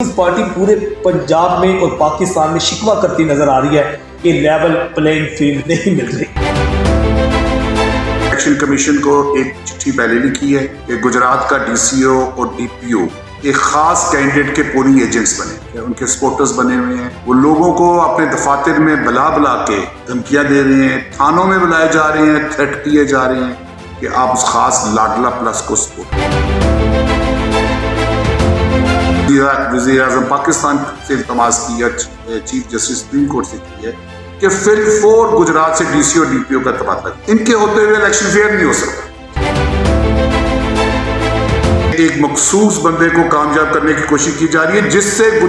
Peoples party पूरे पंजाब में और पाकिस्तान में शिकवा करती नजर आ रही है कि लेवल प्लेइंग फील्ड नहीं मिल रही। इलेक्शन कमीशन को एक चिट्ठी पहले लिखी है कि गुजरात का डीसीओ और डीपीओ एक खास कैंडिडेट के पोलिंग एजेंट्स बने, उनके सपोर्टर्स बने हुए हैं। वो लोगों को अपने दफातर में बुला के धमकियां दे रहे हैं, थानों में बुलाए जा रहे हैं, थ्रेट किए जा रहे हैं कि आप उस खास लाडला प्लस को सपोर्ट। वज़ीर आज़म पाकिस्तान से इल्तमास की है, चीफ जस्टिस सुप्रीम कोर्ट से की है कि फिर फोर गुजरात से डीसीओ डीपीओ का तबादला, इनके होते हुए इलेक्शन फेयर नहीं हो सकता। एक मखसूस बंदे को कामयाब करने की कोशिश की जा रही है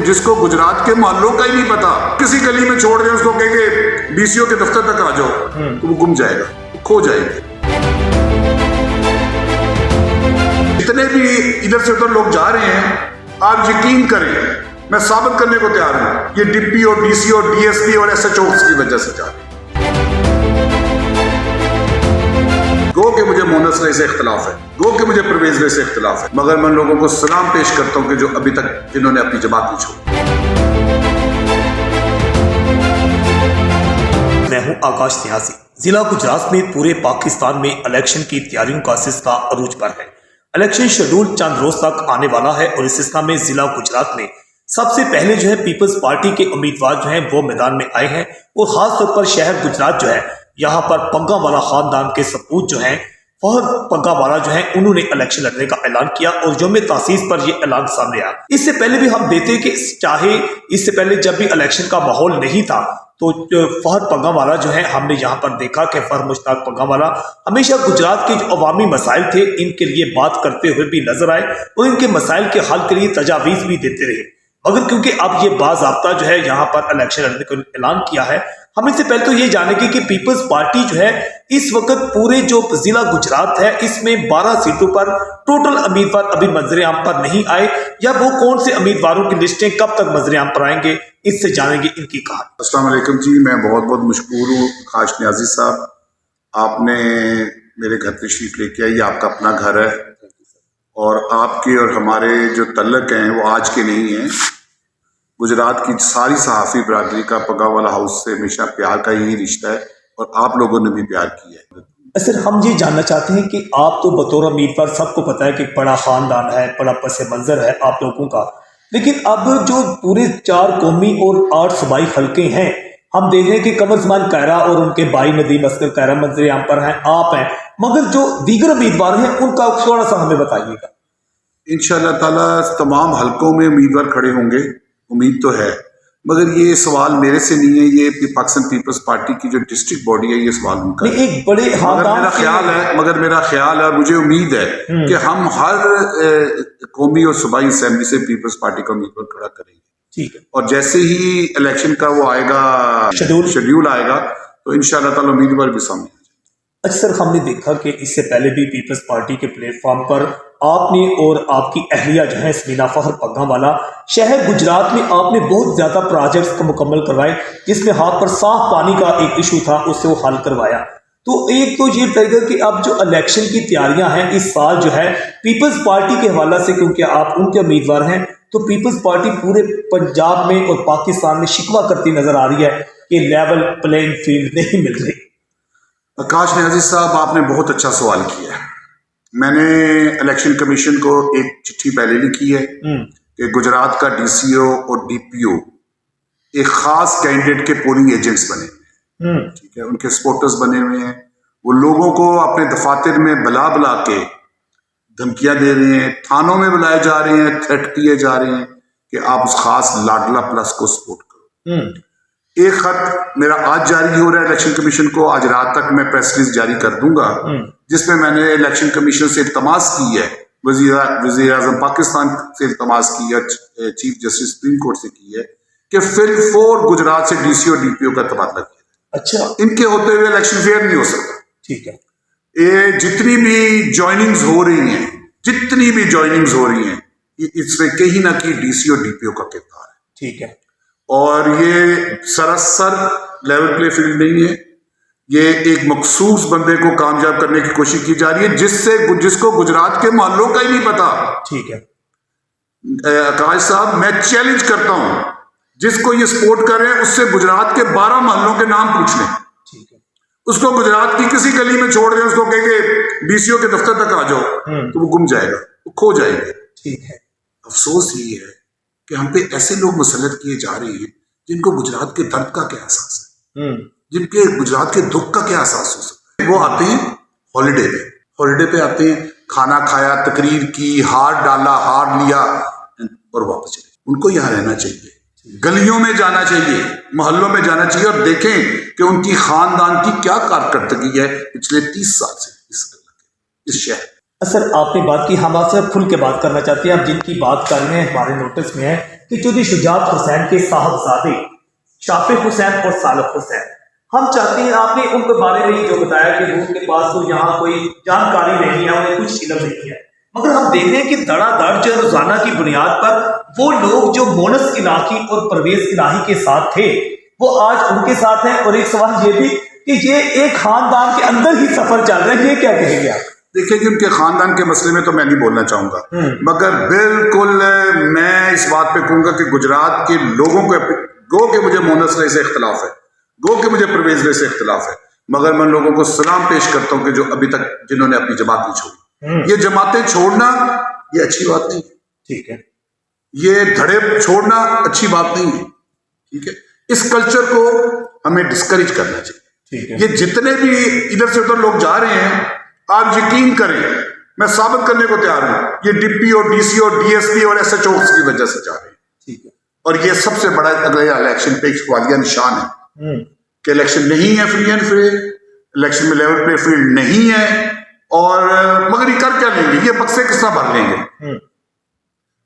जिसको गुजरात के मोहल्लों का ही नहीं पता। किसी गली में छोड़ दें उसको, कहेंगे डीसीओ के दफ्तर तक आ जाओ, तो वो गुम जाएगा, खो जाएगा। जितने भी इधर से उधर लोग जा रहे हैं, आप यकीन करें, मैं साबित करने को तैयार हूं, ये डीपीओ, डीसीओ, डीएसपी और एसएचओ की वजह से जा रहे हैं। गो कि मुझे मोहन रई से इख्तिलाफ है, गो कि मुझे परवेज रई से इख्तिलाफ है, मगर मैं लोगों को सलाम पेश करता हूं कि जो अभी तक जिन्होंने अपनी जमात नहीं छोड़ी। मैं हूं आकाश न्याजी। जिला गुजरात में पूरे पाकिस्तान में इलेक्शन की तैयारियों का सिलसिला अरूज पर है। इलेक्शन शेड्यूल चंद रोज तक आने वाला है और इस सिलसिला में जिला गुजरात में सबसे पहले जो है पीपल्स पार्टी के उम्मीदवार जो हैं वो मैदान में आए हैं और खास तौर पर शहर गुजरात जो है, यहाँ पर पंगावाला खानदान के सपूत जो हैं, फहद पंगावाला जो है, उन्होंने इलेक्शन लड़ने का ऐलान किया और यौम तासीस पर यह ऐलान सामने आया। इससे पहले भी हम देते कि चाहे इससे पहले जब भी इलेक्शन का माहौल नहीं था तो फहद पंगावाला जो है, हमने यहाँ पर देखा कि फहद मुश्ताक पंगावाला हमेशा गुजरात के जो अवामी मसाइल थे इनके लिए बात करते हुए भी नजर आए और इनके मसाइल के हल के लिए तजावीज़ भी देते रहे। मगर क्योंकि अब ये बाज़ाब्ता जो है यहाँ पर इलेक्शन लड़ने का ऐलान किया है, हम इससे पहले तो ये जानेंगे कि पीपल्स पार्टी जो है इस वक्त पूरे जो जिला गुजरात है इसमें 12 सीटों पर टोटल उम्मीदवार अभी मंजर आम पर नहीं आए, या वो कौन से उम्मीदवारों की लिस्टें कब तक मंजर आम पर आएंगे, इससे जानेंगे इनकी कहानी। अस्सलाम वालेकुम जी, मैं बहुत बहुत मशकूर हूँ आकाश न्याजी साहब, आपने मेरे घर तशरीफ लेके आई। आपका अपना घर है और आपके और हमारे जो तल्लक हैं वो आज के नहीं हैं। गुजरात की सारी सहाफ़ी बरादरी का पंगावाला हाउस से हमेशा प्यार का यही रिश्ता है और आप लोगों ने भी प्यार किया है। सर, हम ये जानना चाहते हैं कि आप तो बतौर उम्मीदवार, सबको पता है कि बड़ा ख़ानदान है, बड़ा पस मंज़र है आप लोगों का, लेकिन अब जो पूरे 4 कौमी और 8 सूबाई हल्के हैं, हम देख रहे हैं कि कमर ज़मान कायरा और उनके भाई नदीम अस्कर कायरा मंजर आम पर हैं, आप हैं, मगर जो दीगर उम्मीदवार हैं उनका थोड़ा सा हमें बताइएगा। इंशाअल्लाह ताला तमाम हल्कों में उम्मीदवार खड़े होंगे, उम्मीद तो है, मगर ये सवाल मेरे से नहीं है, ये पाकिस्तान पीपल्स पार्टी की जो डिस्ट्रिक्ट बॉडी है ये सवाल उनका है। एक बड़े मगर मेरा ख्याल है, मुझे उम्मीद है कि हम हर कौमी और सूबाई असेंबली से पीपल्स पार्टी का उम्मीदवार खड़ा करेंगे। ठीक है, और जैसे ही इलेक्शन का वो आएगा, शेड्यूल आएगा, तो इंशाअल्लाह ताला उम्मीदवार भी सामने। अच्छा सर, हमने देखा कि इससे पहले भी पीपल्स पार्टी के प्लेटफॉर्म पर आपने और आपकी अहलिया जो है समीना फहद पंगावाला, शहर गुजरात में आपने बहुत ज़्यादा प्रोजेक्ट्स को मुकम्मल करवाए, जिसमें हाथ पर साफ पानी का एक इशू था, उससे वो हल करवाया। तो एक तो ये बताइएगा कि अब जो इलेक्शन की तैयारियां हैं इस साल जो है पीपल्स पार्टी के हवाला से, क्योंकि आप उनके उम्मीदवार हैं, तो पीपल्स पार्टी पूरे पंजाब में और पाकिस्तान में शिकवा करती नजर आ रही है कि लेवल प्लेइंग फील्ड नहीं मिल रही। आकाश न्याजी साहब, आपने बहुत अच्छा सवाल किया है। मैंने इलेक्शन कमीशन को एक चिट्ठी पहले लिखी है कि गुजरात का डीसीओ और डीपीओ एक खास कैंडिडेट के पोलिंग एजेंट्स बने, ठीक है, उनके सपोर्टर्स बने हुए हैं। वो लोगों को अपने दफातर में बुला के धमकियां दे रहे हैं, थानों में बुलाए जा रहे हैं, थ्रेट किए जा रहे हैं कि आप उस खास लाडला प्लस को सपोर्ट करो। एक खत मेरा आज जारी हो रहा है इलेक्शन कमीशन को, आज रात तक मैं प्रेस रिलीज जारी कर दूंगा, जिसमें मैंने इलेक्शन कमीशन से इल्तमास की है, वज़ीर आज़म पाकिस्तान से इल्तमास की है, चीफ जस्टिस सुप्रीम कोर्ट से की है कि फिर 4 गुजरात से डीसीओ डीपीओ का तबादला किया। अच्छा, इनके होते हुए इलेक्शन फेयर नहीं हो सकता। ठीक है, ये जितनी भी ज्वाइनिंग्स हो रही हैं, इसमें कहीं ना कहीं डीसीओ डीपीओ का किरदार है। ठीक है, और ये सरासर लेवल प्ले फील्ड नहीं है, ये एक मखसूस बंदे को कामयाब करने की कोशिश की जा रही है जिसको गुजरात के मोहल्लों का ही नहीं पता। ठीक है, आकाश साहब, मैं चैलेंज करता हूं जिसको ये सपोर्ट कर रहे हैं उससे गुजरात के 12 महलों के नाम पूछ लें। ठीक है। उसको गुजरात की किसी गली में छोड़ दें, उसको कहेंगे डीसीओ के दफ्तर तक आ जाओ, तो वो गुम जाएगा, वो खो जाएंगे। ठीक है। अफसोस ये है कि हम पे ऐसे लोग मुसल्लत किए जा रहे हैं जिनको गुजरात के दर्द का क्या एहसास है, जिनके गुजरात के दुख का क्या एहसास हो सकता है। वो आते हैं हॉलिडे पे आते हैं, खाना खाया, तकरीर की, हार डाला, हार लिया और वापस चले। उनको यहाँ रहना चाहिए, गलियों में जाना चाहिए, मोहल्लों में जाना चाहिए और देखें कि उनकी खानदान की क्या कारकर्दगी है पिछले 30 साल से इस शहर। सर आपने बात की, हम आपसे खुल के बात करना चाहते हैं। आप जिनकी बात कर रहे हैं हमारे नोटिस में है कि चौधरी शुजात हुसैन के साहबजादे शाफिक हुसैन और सालक हुसैन, हम चाहते हैं आपने उनके बारे में जो बताया कि उनके पास तो यहाँ कोई जानकारी नहीं है, उन्हें कुछ इल्म नहीं है, मगर हम देख रहे हैं कि धड़ाधड़ जो रोजाना की बुनियाद पर वो लोग जो मोनस इलाही और परवेज इलाही के साथ थे वो आज उनके साथ हैं। और एक सवाल ये भी कि ये एक खानदान के अंदर ही सफर चल रहा है, ये क्या कहेंगे आप? देखिए, उनके खानदान के मसले में तो मैं नहीं बोलना चाहूंगा, मगर बिल्कुल मैं इस बात पे कहूंगा कि गुजरात के लोगों को गो के मुझे मोनस रे से इख्तलाफ है, गो के मुझे परवेज रे से इख्तलाफ है, मगर मैं लोगों को सलाम पेश करता हूं कि जो अभी तक जिन्होंने अपनी जमात नहीं छोड़ी। ये जमातें छोड़ना ये अच्छी बात नहीं है, ठीक है, ये धड़े छोड़ना अच्छी बात नहीं है, ठीक है। इस कल्चर को हमें डिस्करेज करना चाहिए, ठीक है। ये जितने भी इधर से उधर लोग जा रहे हैं, आप यकीन करें, मैं साबित करने को तैयार हूं, ये डीपीओ, डीसीओ, डीएसपी और एसएचओ की वजह से जा रहे हैं, ठीक है। और ये सबसे बड़ा अगले इलेक्शन पे एक सवालिया निशान है कि इलेक्शन नहीं है फ्री एंड फेयर, इलेक्शन में लेवल प्ले फील्ड नहीं है, और मगर ये कर क्या लेंगे, ये बक्से किस तरह भर लेंगे।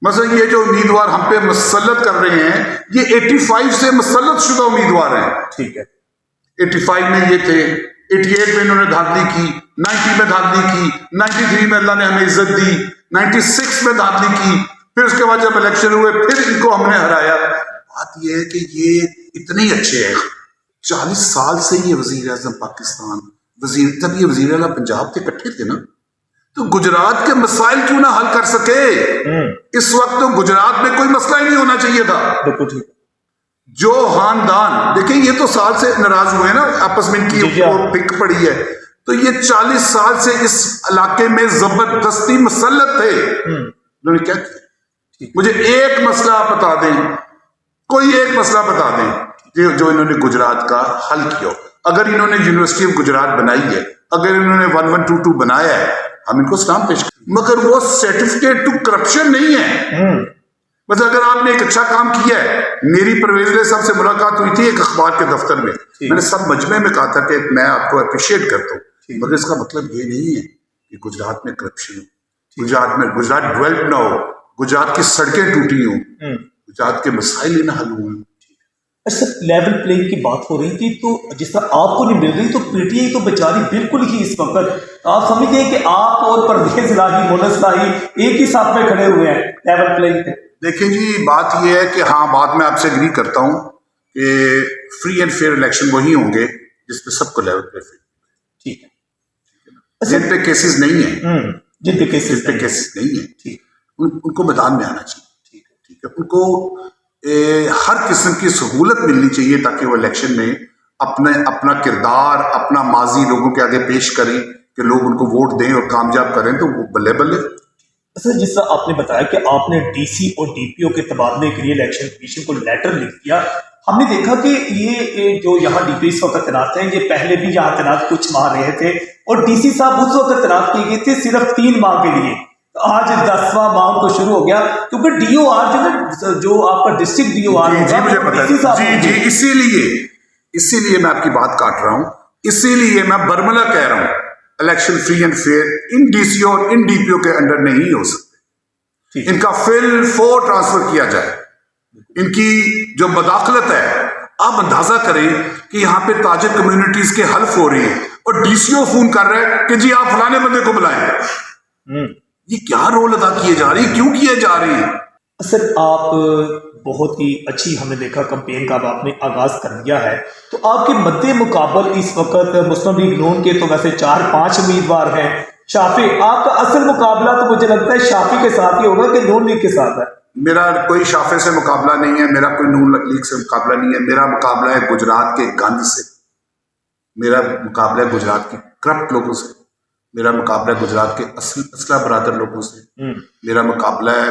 मतलब ये जो उम्मीदवार हम पे मुसल्लत कर रहे हैं, ये 85 से मुसल्लत शुदा उम्मीदवार हैं, ठीक है। 85 में ये थे, 88 में इन्होंने धांधली की, 90 में धांधली की, 93 में अल्लाह ने हमें इज्जत दी, 96 में धांधली की, फिर उसके बाद जब इलेक्शन हुए फिर इनको हमने हराया। बात यह है कि ये इतने अच्छे हैं, 40 साल से ये वजीर आजम पाकिस्तान, तब ये वजीर आला पंजाब थे, इकट्ठे थे ना, तो गुजरात के मसाइल क्यों ना हल कर सके। इस वक्त तो गुजरात में कोई मसला ही नहीं होना चाहिए था। बिल्कुल ठीक। जो खानदान देखिए, ये तो साल से नाराज हुए ना, आपस में इनकी पिक पड़ी है, तो ये 40 साल से इस इलाके में जबरदस्ती मुसल्लत थे। उन्होंने क्या किया? मुझे एक मसला आप बता दें, कोई एक मसला बता दें जो इन्होंने गुजरात का हल किया। अगर इन्होंने यूनिवर्सिटी ऑफ गुजरात बनाई है, अगर इन्होंने 1122 बनाया है, हम इनको सलाम पेश करें, मगर वो सर्टिफिकेट टू करप्शन नहीं है। मतलब अगर आपने एक अच्छा काम किया है, मेरी परवेज साहब से मुलाकात हुई थी एक अखबार के दफ्तर में, मैंने सब मजमे में कहा था कि मैं आपको अप्रिशिएट करता हूँ, मगर इसका मतलब ये नहीं है कि गुजरात में करप्शन हो, गुजरात डेवलप ना हो, गुजरात की सड़कें टूटी हों, गुजरात के मसाइल ही ना हल हुए। अच्छा, लेवल प्लेइंग की बात हो रही थी, तो जिस तरह आपको नहीं मिल रही, तो पीटीआई तो बेचारी बिल्कुल ही इस वक्त आप समझिए कि आप और परवेज इलाही, मोनस इलाही एक ही साथ में खड़े हुए हैं लेवल प्लेइंग पे। देखिए जी, बात यह है कि हाँ, बात मैं आपसे एग्री करता हूँ कि फ्री एंड फेयर इलेक्शन वही होंगे जिसपे सबको लेवल प्ले फील्ड, ठीक है। जिन पे केसेस नहीं है, जिन पे केसेस नहीं है, ठीक, उनको मैदान में आना चाहिए, ठीक है। उनको हर किस्म की सहूलत मिलनी चाहिए ताकि वो इलेक्शन में अपना किरदार, अपना माजी लोगों के आगे पेश करें कि लोग उनको वोट दें और कामयाब करें, तो वो बल्ले बल्ले। सर, जिस तरह आपने बताया कि आपने डीसी और डीपीओ के तबादले के लिए इलेक्शन कमीशन को लेटर लिख दिया, हमने देखा कि ये जो यहाँ डीपीओ इस वक्त तैनात हैं, ये पहले भी यहाँ तैनात कुछ माह रहे थे, और डीसी साहब उस वक्त तैनात किए गए थे सिर्फ 3 माह के लिए। आज 10वां माह को शुरू हो गया, क्योंकि डीओआर जो आपका डिस्ट्रिक्ट डीओआर जी मुझे पता है जी, इसीलिए मैं आपकी बात काट रहा हूं, इसीलिए मैं बर्मला कह रहा हूं, election free and fair in DCO और इन डीपीओ के अंडर नहीं हो सकते। इनका फिल फोर ट्रांसफर किया जाए। इनकी जो मदाखलत है, आप अंदाजा करें कि यहाँ पे ताजिर कम्युनिटीज के हल्फ हो रही है और डीसीओ फोन कर रहा है कि जी आप फलाने बंदे को बुलाएं। ये क्या रोल अदा किए जा रही है, क्यों किए जा रहे हैं? सर, आप बहुत ही अच्छी, हमने देखा कैंपेन का आपने आगाज कर दिया है, तो आपके मद्दे मुकाबल इस वक्त मुस्लिम लीग नून के तो वैसे 4-5 उम्मीदवार हैं। शाफी, आपका असल मुकाबला तो मुझे लगता है शाफी के साथ ही होगा कि नून लीग के साथ है। मेरा कोई शाफे से मुकाबला नहीं है, मेरा कोई नून लीग से मुकाबला नहीं है। मेरा मुकाबला है गुजरात के गंद से, मेरा मुकाबला है गुजरात के करप्ट लोगों से, मेरा मुकाबला है गुजरात के असला बरादर लोगों से, मेरा मुकाबला है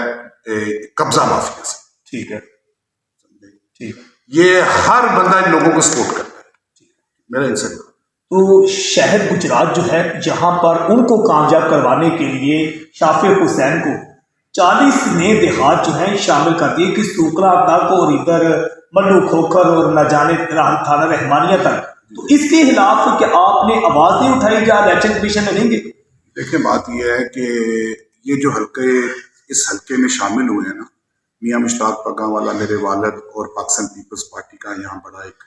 कब्जा माफिया से। ठीक है, ठीक है। ये हर बंदा इन लोगों को सपोर्ट करता है, मेरा इनसे। तो शहर गुजरात जो है, यहाँ पर उनको कामयाब करवाने के लिए शाफिक हुसैन को 40 नए देहात जो हैं शामिल कर दिए कि सूकरा तक और इधर मल्लू खोखर और न जाने थाना रहमानिया तक। तो इसके खिलाफ क्या आपने आवाज नहीं उठाई, क्या इलेक्शन कमीशन में नहीं गए? देखिए, बात यह है कि ये जो हल्के इस हल्के में शामिल हुए हैं ना, मियां मुश्ताक पग्गावाला मेरे वालिद और पाकिस्तान पीपल्स पार्टी का यहाँ बड़ा एक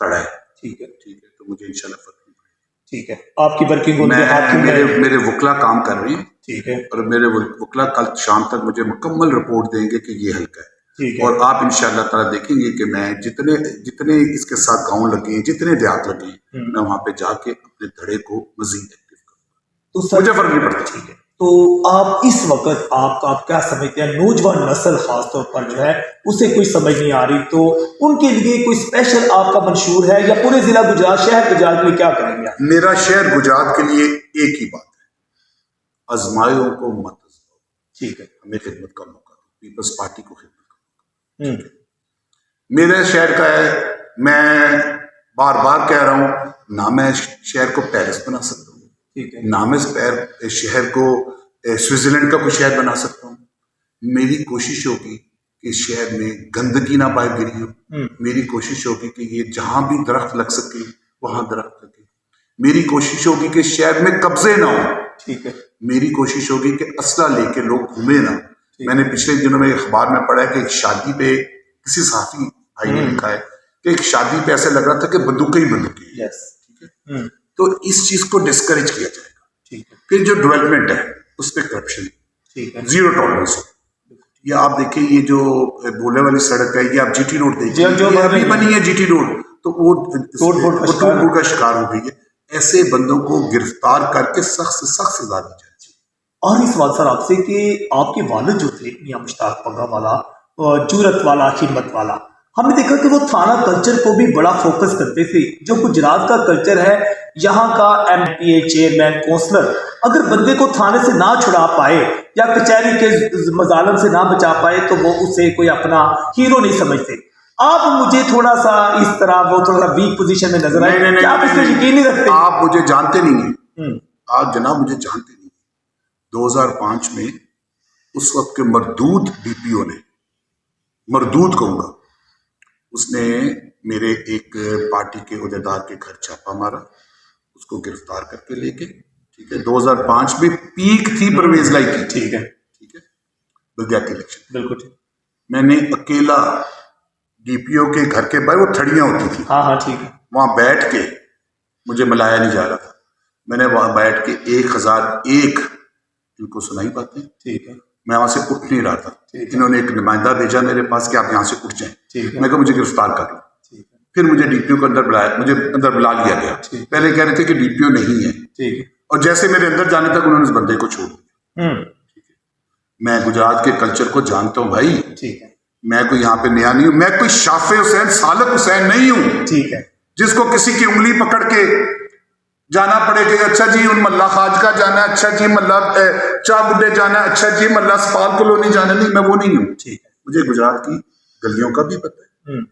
तड़ा है। ठीक है, ठीक है, तो मुझे इंशाल्लाह फर्क नहीं पड़ेगा। ठीक है, आपकी वर्किंग उनके हाथ में मेरे वकला काम कर रहे हैं। ठीक है, और मेरे वकला कल शाम तक मुझे मुकम्मल रिपोर्ट देंगे कि ये हल्का है। ठीक है। और आप इंशाल्लाह ताला देखेंगे कि मैं जितने इसके साथ गांव लगे हैं, जितने देहात लगे हैं, मैं वहां पे जाके अपने धड़े को मजीद एक्टिव करूंगा। तो मुझे फर्क नहीं पड़ता। ठीक है, तो आप इस वक्त आप क्या समझते हैं, नौजवान नस्ल खासतौर पर जो है उसे कोई समझ नहीं आ रही, तो उनके लिए कोई स्पेशल आपका मंशूर है या पूरे जिला गुजरात शहर गुजरात में क्या करेंगे आप? मेरा शहर गुजरात के लिए एक ही बात है, आजमाइयों को मत आजमाओ। ठीक है, हमें खिदमत का मौका दो, पीपल्स पार्टी को खिदमत का मौका। मेरे शहर का है, मैं बार बार कह रहा हूं, ना मैं शहर को पेरिस बना सकता हूँ, ठीक है, ना मैं शहर को स्विट्जरलैंड का कोई शहर बना सकता हूँ। मेरी कोशिश होगी कि शहर में गंदगी ना बाहर गिरी हो। मेरी कोशिश होगी कि ये जहां भी दरख्त लग सके वहां दरख्त लगे। मेरी कोशिश होगी कि शहर में कब्जे ना हो। ठीक है, मेरी कोशिश होगी कि असला लेके लोग घूमे ना। मैंने पिछले दिनों में अखबार में पढ़ा है कि एक शादी पे किसी साथी भाई ने लिखा है कि एक शादी पे ऐसे लग रहा था कि बंदूकें ही बंदूकें। ठीक है, तो इस चीज को डिस्करेज किया जाएगा। ठीक है, फिर जो डेवलपमेंट है उस पर करप्शन, ठीक है, जीरो टॉलरेंस। ये आप देखिए, ये जो बोले वाली सड़क है, ये आप जीटी रोड देखिए, जो ये अभी बनी है जीटी रोड, तो वो तोड़-फोड़ का शिकार हो गई है। ऐसे बंदों को गिरफ्तार करके सख्त से सख्त सजा दी जाए। और इस बात सर आपसे कि आपके वालिद जो थे मियां मुश्ताक पग्गावाला, जुरत वाला, हिम्मत वाला, हमने देखा कि वो थाना कल्चर को भी बड़ा फोकस करते थे। जो गुजरात का कल्चर है, यहाँ का एमपीए, चेयरमैन, काउंसलर अगर बंदे को थाने से ना छुड़ा पाए या कचहरी के मजालम से ना बचा पाए तो वो उसे कोई अपना हीरो नहीं समझते। आप मुझे थोड़ा सा इस तरह वो थोड़ा वीक पोजीशन में नजर आए, आप इस पर यकीन नहीं रखते? आप मुझे जानते नहीं है, आप जनाब मुझे जानते नहीं। 2005 में उस वक्त के मरदूद डीपीओ ने, मरदूद कहूंगा, उसने मेरे एक पार्टी के उहदेदार के घर छापा मारा, उसको गिरफ्तार करके लेके। ठीक है, 2005 में पीक थी परवेज लाई की। ठीक है, ठीक है, बगैर इलेक्शन, बिल्कुल ठीक। मैंने अकेला डीपीओ के घर के बाहर, वो थड़ियां होती थी, हाँ हाँ ठीक है, वहां बैठ के, मुझे मिलाया नहीं जा रहा था, मैंने वहां बैठ के 1001 इनको सुनाई बातें। ठीक है, मैं वहां से उठ नहीं रहा था। इन्होंने एक नुमाइंदा भेजा मेरे पास कि आप यहाँ से उठ जाएं। मैं कहा मुझे गिरफ्तार कर लो। फिर मुझे डीपीओ को अंदर बुलाया, मुझे अंदर बुला लिया गया। पहले कह रहे थे कि डीपीओ नहीं है, ठीक है, और जैसे मेरे अंदर जाने तक उन्होंने उस बंदे को छोड़ दिया। मैं गुजरात के कल्चर को जानता हूँ भाई। ठीक है, मैं कोई यहाँ पे नया नहीं हूँ, मैं कोई शाफे हुसैन, सालक हुसैन नहीं हूँ। ठीक है, जिसको किसी की उंगली पकड़ के जाना पड़े कि अच्छा जी उन मल्ला खाज का जाना है, अच्छा जी मल्ला चा बुड्ढे जाना है, अच्छा जी मल्ला सपाल कॉलोनी जाना, नहीं, मैं वो नहीं हूँ। ठीक है, मुझे गुजरात की गलियों का भी पता है,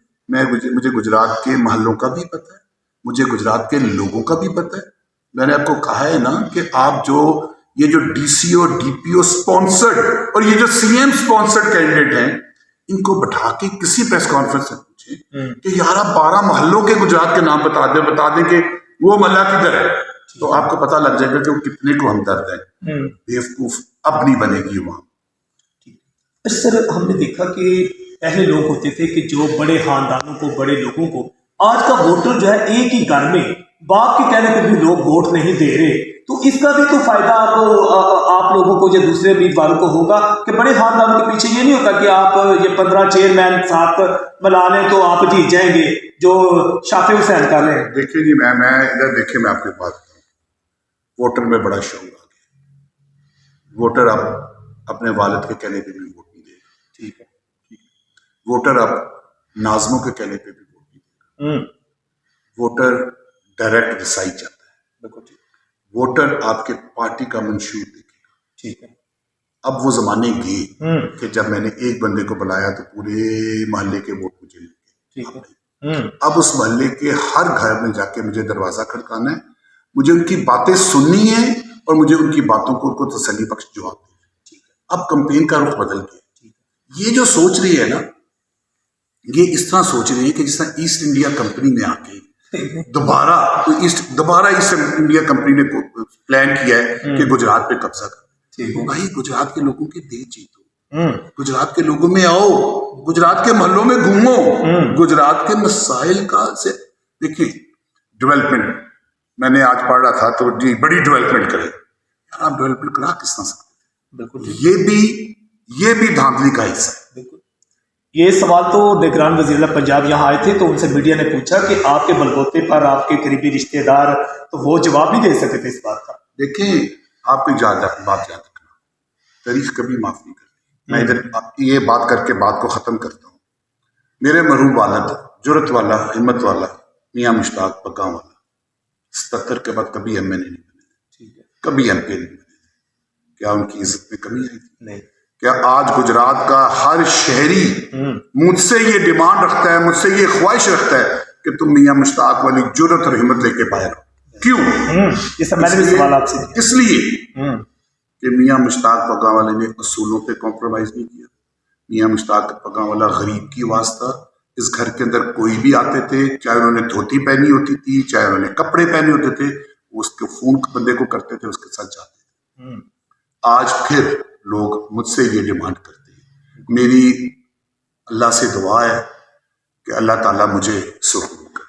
मुझे गुजरात के महलों का भी पता है, मुझे गुजरात के लोगों का भी पता है। मैंने आपको कहा है ना कि आप ये जो डीसीओ डीपीओ स्पॉन्सर्ड और ये जो सीएम स्पॉन्सर्ड कैंडिडेट हैं, इनको बैठा के किसी प्रेस कॉन्फ्रेंस में पूछे कि यार आप 12 महलों के गुजरात के नाम बता दें कि वो महल्ला किधर है, तो आपको पता लग जाएगा कि वो कितने को हमदर्द है। बेवकूफ अब नहीं बनेगी वहां। अच्छा सर, हमने देखा कि पहले लोग होते थे कि जो बड़े खानदानों को, बड़े लोगों को, आज का वोटर जो है एक ही घर में बाप के कहने पर भी लोग वोट नहीं दे रहे, तो इसका भी तो फायदा आप लोगों को या दूसरे उम्मीदवारों को होगा कि बड़े खानदानों के पीछे ये नहीं होता कि आप ये 15 चेयरमैन साथ मिला लें तो आप जीत जाएंगे, जो शाफी हुसैन कर रहे हैं। देखिए जी, मैं इधर देखिए, मैं आपकी बात बताऊं, वोटर में बड़ा शौक आ गया। वोटर अब अपने वालिद के कहने पर भी वोट नहीं देगा। ठीक है, वोटर अब नाज़मों के कहने पे भी वोट नहीं देगा। वोटर डायरेक्ट डिसाइड चाहता है। बिल्कुल ठीक। वोटर आपके पार्टी का मंशूर देखेगा। ठीक है। अब वो जमाने गए कि जब मैंने एक बंदे को बुलाया तो पूरे मोहल्ले के वोट मुझे मिल गए। ठीक है। अब उस मोहल्ले के हर घर में जाके मुझे दरवाजा खड़काना है, मुझे उनकी बातें सुननी है और मुझे उनकी बातों को उनको तसल्ली बख्श जवाब देना है। अब कंपेन का रुख बदल गया। ये जो सोच रही है ना, ये इस तरह सोच रही है कि जिस तरह ईस्ट इंडिया कंपनी ने आके दोबारा ईस्ट इंडिया कंपनी ने प्लान किया है कि गुजरात पे कब्जा कर। भाई गुजरात के लोगों के दिल जीतो, गुजरात के लोगों में आओ, गुजरात के मोहल्लों में घूमो, गुजरात के मसाइल का से देखिए। डेवलपमेंट मैंने आज पढ़ रहा था तो जी बड़ी डेवलपमेंट करे यार, आप डेवलपमेंट करा किस तरह सकते? बिल्कुल ये भी धांधली का हिस्सा है। बिल्कुल। ये सवाल तो निगरान वज़ीर पंजाब यहाँ आए थे तो उनसे मीडिया ने पूछा कि आपके बलबूते पर आपके करीबी रिश्तेदार, तो वो जवाब नहीं दे सके थे इस बात का। देखिए, आपकी बात याद रखना, तारीख कभी माफ नहीं करती। मैं इधर ये बात करके बात को खत्म करता हूँ। मेरे मरूम वालद, जुर्रत वाला, हिम्मत वाला मियाँ मुश्ताक पग्गा वाला 77 के बाद कभी एमएलए नहीं बने, कभी एमपी नहीं बने। क्या उनकी इज्जत में कमी आई थी? नहीं। क्या आज गुजरात का हर शहरी मुझसे ये डिमांड रखता है, मुझसे ये ख्वाहिश रखता है कि तुम मियाँ मुश्ताक वाली जुर्रत और हिम्मत लेके बाहर हो? क्यों? ये सब मैंने भी सवाल आपसे किया। इसलिए कि मियाँ मुश्ताक पग्गा वाले ने असूलों पे कॉम्प्रोमाइज नहीं किया। मियाँ मुश्ताक पग्गा वाला गरीब की वास्ता, इस घर के अंदर कोई भी आते थे, चाहे उन्होंने धोती पहनी होती थी, चाहे उन्होंने कपड़े पहने होते थे, उसके फोन बंदे को करते थे, उसके साथ जाते थे। आज फिर लोग मुझसे ये डिमांड करते हैं। मेरी अल्लाह से दुआ है कि अल्लाह ताला मुझे सुरक्षित करे।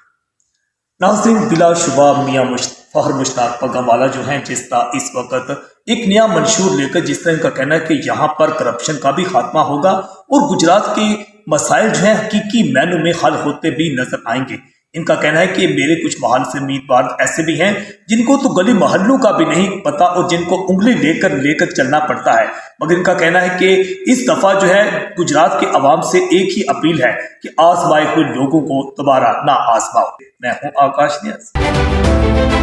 नाज़रीन, बिलाशुबा मियाँ फ़खर मुश्ताक पग्गा वाला जो है, जिस तरह इस वक्त एक नया मंशूर लेकर, जिस तरह इनका कहना है कि यहाँ पर करप्शन का भी खात्मा होगा और गुजरात के मसाइल जो हैं हकीकी मैनू में हल होते भी नजर आएंगे। इनका कहना है कि मेरे कुछ महल से उम्मीदवार ऐसे भी हैं जिनको तो गली मोहल्लों का भी नहीं पता और जिनको उंगली लेकर चलना पड़ता है। मगर इनका कहना है कि इस दफा जो है गुजरात के अवाम से एक ही अपील है कि आजमाए हुए लोगों को दोबारा ना आजमाओ। मैं हूं आकाश न्याज़।